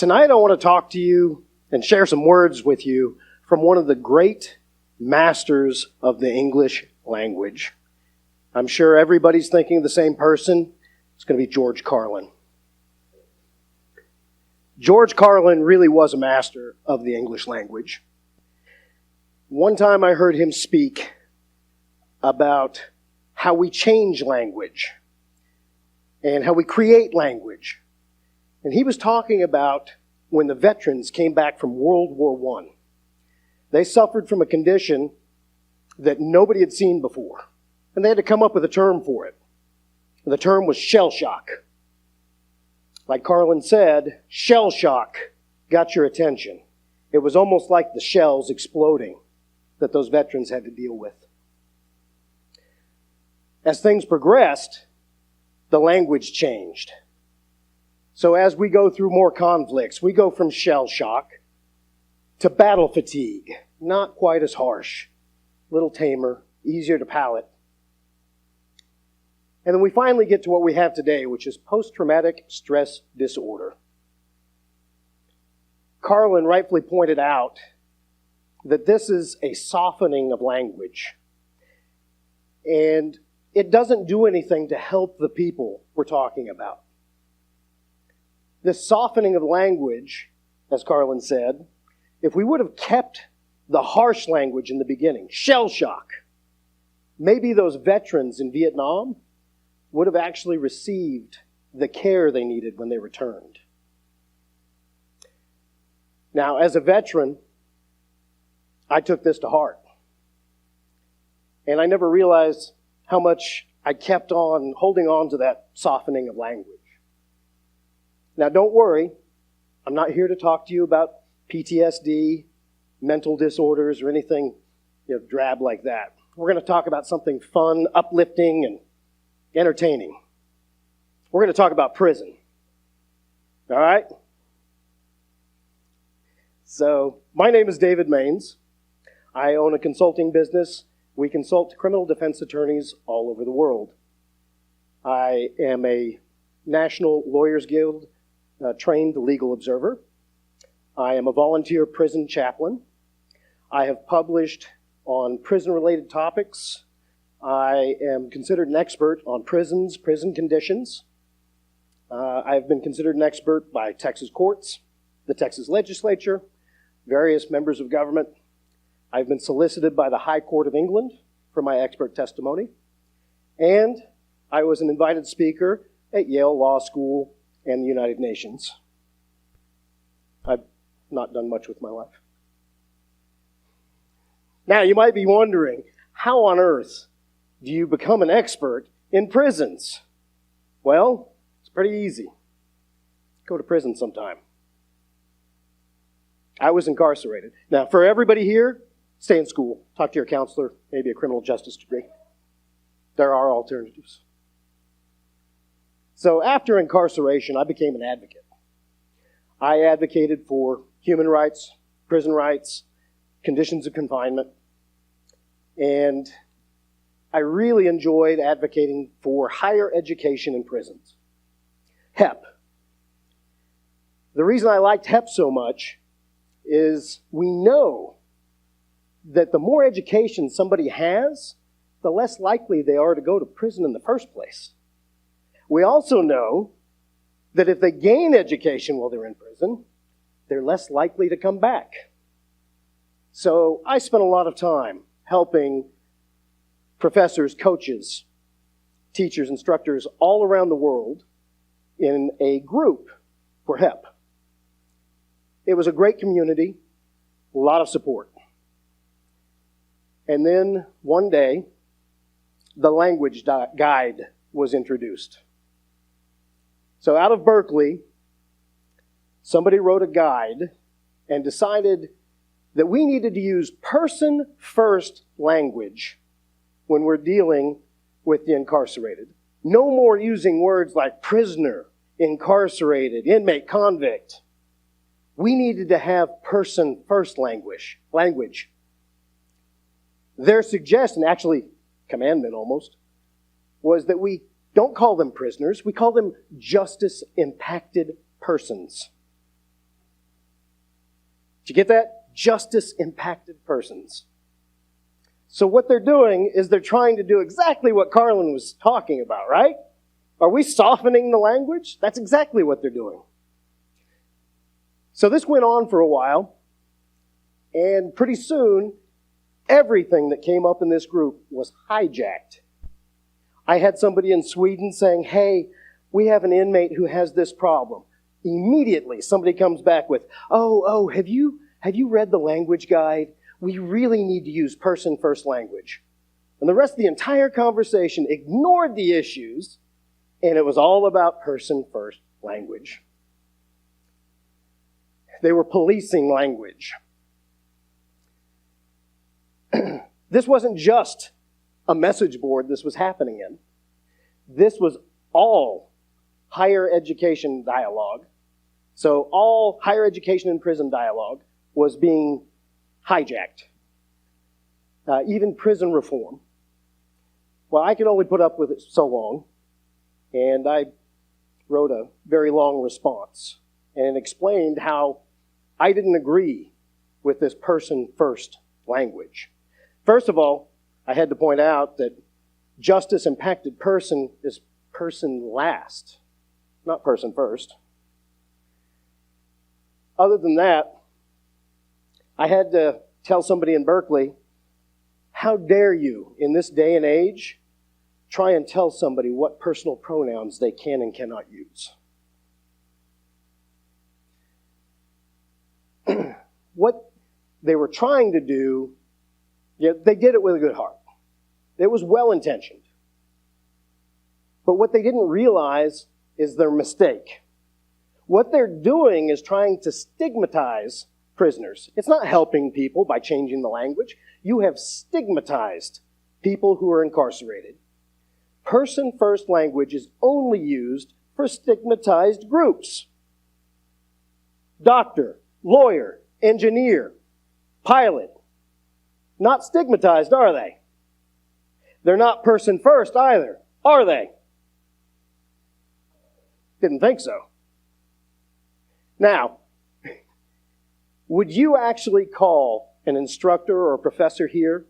Tonight I want to talk to you and share some words with you from one of the great masters of the English language. I'm sure everybody's thinking of the same person. It's going to be George Carlin. George Carlin really was a master of the English language. One time I heard him speak about how we change language and how we create language. And he was talking about when the veterans came back from World War I. They suffered from a condition that nobody had seen before. And they had to come up with a term for it. The term was shell shock. Like Carlin said, shell shock got your attention. It was almost like the shells exploding that those veterans had to deal with. As things progressed, the language changed. So as we go through more conflicts, we go from shell shock to battle fatigue. Not quite as harsh, a little tamer, easier to palate. And then we finally get to what we have today, which is post-traumatic stress disorder. Carlin rightfully pointed out that this is a softening of language. And it doesn't do anything to help the people we're talking about. This softening of language, as Carlin said, if we would have kept the harsh language in the beginning, shell shock, maybe those veterans in Vietnam would have actually received the care they needed when they returned. Now, as a veteran, I took this to heart. And I never realized how much I kept on holding on to that softening of language. Now, don't worry. I'm not here to talk to you about PTSD, mental disorders, or anything drab like that. We're going to talk about something fun, uplifting, and entertaining. We're going to talk about prison. All right? So, my name is David Maines. I own a consulting business. We consult criminal defense attorneys all over the world. I am a National Lawyers Guild trained legal observer. I am a volunteer prison chaplain. I have published on prison-related topics. I am considered an expert on prisons, prison conditions. I have been considered an expert by Texas courts, the Texas legislature, various members of government. I've been solicited by the High Court of England for my expert testimony. And I was an invited speaker at Yale Law School and the United Nations. I've not done much with my life. Now, you might be wondering, how on earth do you become an expert in prisons? Well, it's pretty easy. Go to prison sometime. I was incarcerated. Now, for everybody here, stay in school. Talk to your counselor, maybe a criminal justice degree. There are alternatives. So after incarceration, I became an advocate. I advocated for human rights, prison rights, conditions of confinement, and I really enjoyed advocating for higher education in prisons. HEP. The reason I liked HEP so much is we know that the more education somebody has, the less likely they are to go to prison in the first place. We also know that if they gain education while they're in prison, they're less likely to come back. So I spent a lot of time helping professors, coaches, teachers, instructors all around the world in a group for HEP. It was a great community, a lot of support. And then one day, the language guide was introduced. So out of Berkeley, somebody wrote a guide and decided that we needed to use person-first language when we're dealing with the incarcerated. No more using words like prisoner, incarcerated, inmate, convict. We needed to have person-first language. Their suggestion, actually commandment almost, was that we don't call them prisoners, we call them justice-impacted persons. Did you get that? Justice-impacted persons. So what they're doing is they're trying to do exactly what Carlin was talking about, right? Are we softening the language? That's exactly what they're doing. So this went on for a while, and pretty soon, everything that came up in this group was hijacked. I had somebody in Sweden saying, hey, we have an inmate who has this problem. Immediately, somebody comes back with, have you read the language guide? We really need to use person-first language. And the rest of the entire conversation ignored the issues, and it was all about person-first language. They were policing language. This wasn't just a message board this was happening in. This was all higher education dialogue. So all higher education and prison dialogue was being hijacked. Even prison reform. Well, I could only put up with it so long, and I wrote a very long response and explained how I didn't agree with this person-first language. First of all, I had to point out that justice-impacted person is person last, not person first. Other than that, I had to tell somebody in Berkeley, how dare you, in this day and age, try and tell somebody what personal pronouns they can and cannot use. What they were trying to do, they did it with a good heart. It was well-intentioned. But what they didn't realize is their mistake. What they're doing is trying to stigmatize prisoners. It's not helping people by changing the language. You have stigmatized people who are incarcerated. Person-first language is only used for stigmatized groups. Doctor, lawyer, engineer, pilot. Not stigmatized, are they? They're not person-first either, are they? Didn't think so. Now, would you actually call an instructor or a professor here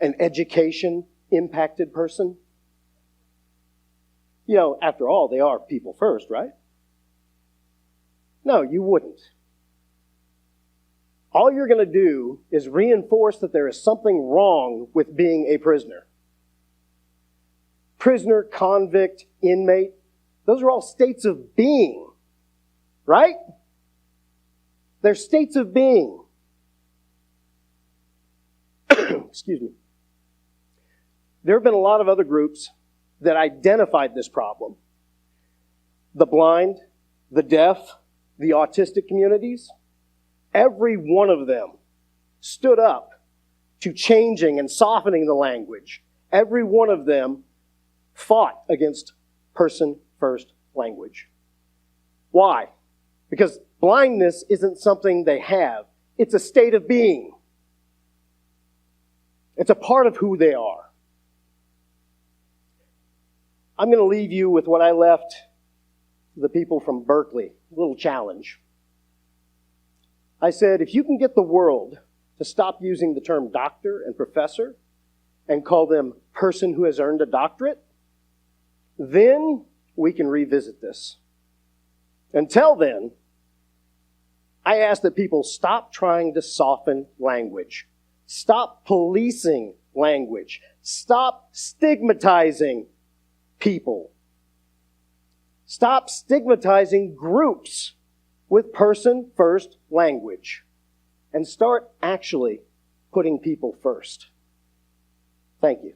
an education-impacted person? You know, after all, they are people first, right? No, you wouldn't. All you're going to do is reinforce that there is something wrong with being a prisoner. Prisoner, convict, inmate, those are all states of being, right? They're states of being. Excuse me. There have been a lot of other groups that identified this problem. The blind, the deaf, the autistic communities, every one of them stood up to changing and softening the language. Every one of them fought against person-first language. Why? Because blindness isn't something they have. It's a state of being. It's a part of who they are. I'm going to leave you with what I left the people from Berkeley, a little challenge. I said, if you can get the world to stop using the term doctor and professor and call them person who has earned a doctorate, then we can revisit this. Until then, I ask that people stop trying to soften language. Stop policing language. Stop stigmatizing people. Stop stigmatizing groups with person-first language. And start actually putting people first. Thank you.